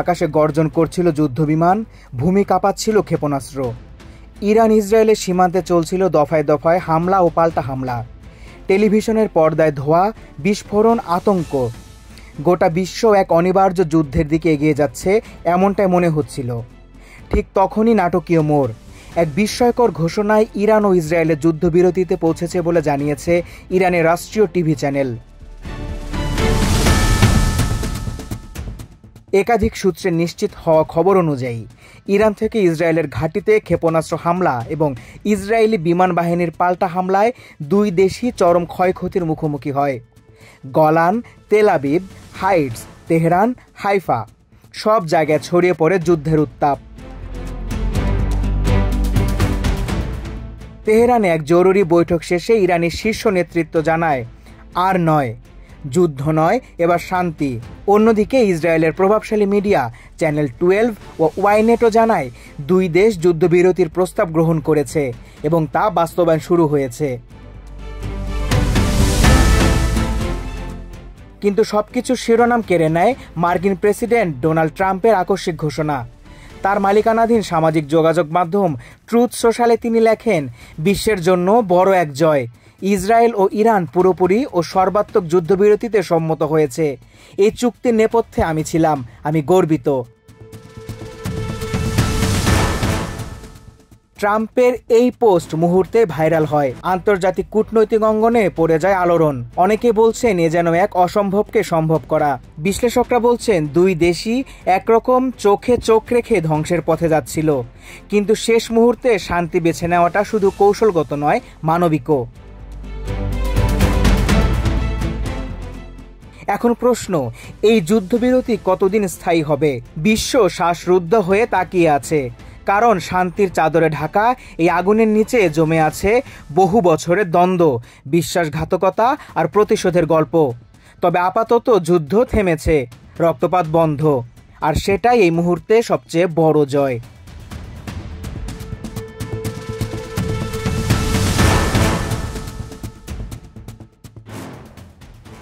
আকাশে গর্জন করছিল যুদ্ধবিমান, ভূমি কাঁপাচ্ছিল ক্ষেপণাস্ত্র। ইরান ইসরায়েলের সীমান্তে চলছিল দফায় দফায় হামলা ও পাল্টা হামলা। টেলিভিশনের পর্দায় ধোঁয়া, বিস্ফোরণ, আতঙ্ক। গোটা বিশ্ব এক অনিবার্য যুদ্ধের দিকে এগিয়ে যাচ্ছে এমনটাই মনে হচ্ছিল। ঠিক তখনই নাটকীয় মোড়। এক বিস্ময়কর ঘোষণায় ইরান ও ইসরায়েলের যুদ্ধবিরতিতে পৌঁছেছে বলে জানিয়েছে ইরানের রাষ্ট্রীয় টিভি চ্যানেল। একাধিক সূত্রে নিশ্চিত হওয়া খবর অনুযায়ী ইরান থেকে ইসরায়েলের ঘাঁটিতে ক্ষেপণাস্ত্র হামলা এবং ইসরায়েলি বিমান বাহিনীর পাল্টা হামলায় দুই দেশই চরম ক্ষয়ক্ষতির মুখোমুখি হয়। Golan, Tel Aviv, Heights, Tehran, Haifa সব জায়গায় ছড়িয়ে পড়ে যুদ্ধের উত্তাপ। তেহরানে এক জরুরি বৈঠক শেষে ইরানি শীর্ষ নেতৃত্ব জানায়, আর নয়, যুদ্ধ নয়, এবার শান্তি। অন্যদিকে ইসরায়েলের প্রভাবশালী মিডিয়া চ্যানেল 12 ও ওয়াইনেটও জানায় দুই দেশ যুদ্ধবিরতির প্রস্তাব গ্রহণ করেছে এবং তা বাস্তবায়ন শুরু হয়েছে। কিন্তু সবকিছু শিরোনাম কেড়ে নেয় মার্কিন প্রেসিডেন্ট ডোনাল্ড ট্রাম্পের আকস্মিক ঘোষণা। তার মালিকানাধীন সামাজিক যোগাযোগ মাধ্যম ট্রুথ সোশ্যালে তিনি লেখেন, বিশ্বের জন্য বড় এক জয়। ইসরায়েল ও ইরান পুরোপুরি ও সর্বাত্মক যুদ্ধবিরতিতে সম্মত হয়েছে। এই চুক্তির নেপথ্যে আমি ছিলাম, আমি গর্বিত। ট্রাম্পের এই পোস্ট মুহূর্তে ভাইরাল হয়। আন্তর্জাতিক কূটনৈতিক অঙ্গনে পড়ে যায় আলোড়ন। অনেকে বলছেন এ যেন এক অসম্ভবকে সম্ভব করা। বিশ্লেষকরা বলছেন দুই দেশই একরকম চোখে চোখ রেখে ধ্বংসের পথে যাচ্ছিল, কিন্তু শেষ মুহূর্তে শান্তি বেছে নেওয়াটা শুধু কৌশলগত নয়, মানবিকও। এখন প্রশ্ন, এই যুদ্ধবিরতি কতদিন স্থায়ী হবে? বিশ্ব শ্বাসরুদ্ধ হয়ে তাকিয়ে আছে, কারণ শান্তির চাদরে ঢাকা এই আগুনের নিচে জমে আছে বহু বছরের দ্বন্দ্ব, বিশ্বাসঘাতকতা আর প্রতিশোধের গল্প। তবে আপাতত যুদ্ধ থেমেছে, রক্তপাত বন্ধ, আর সেটাই এই মুহূর্তে সবচেয়ে বড় জয়।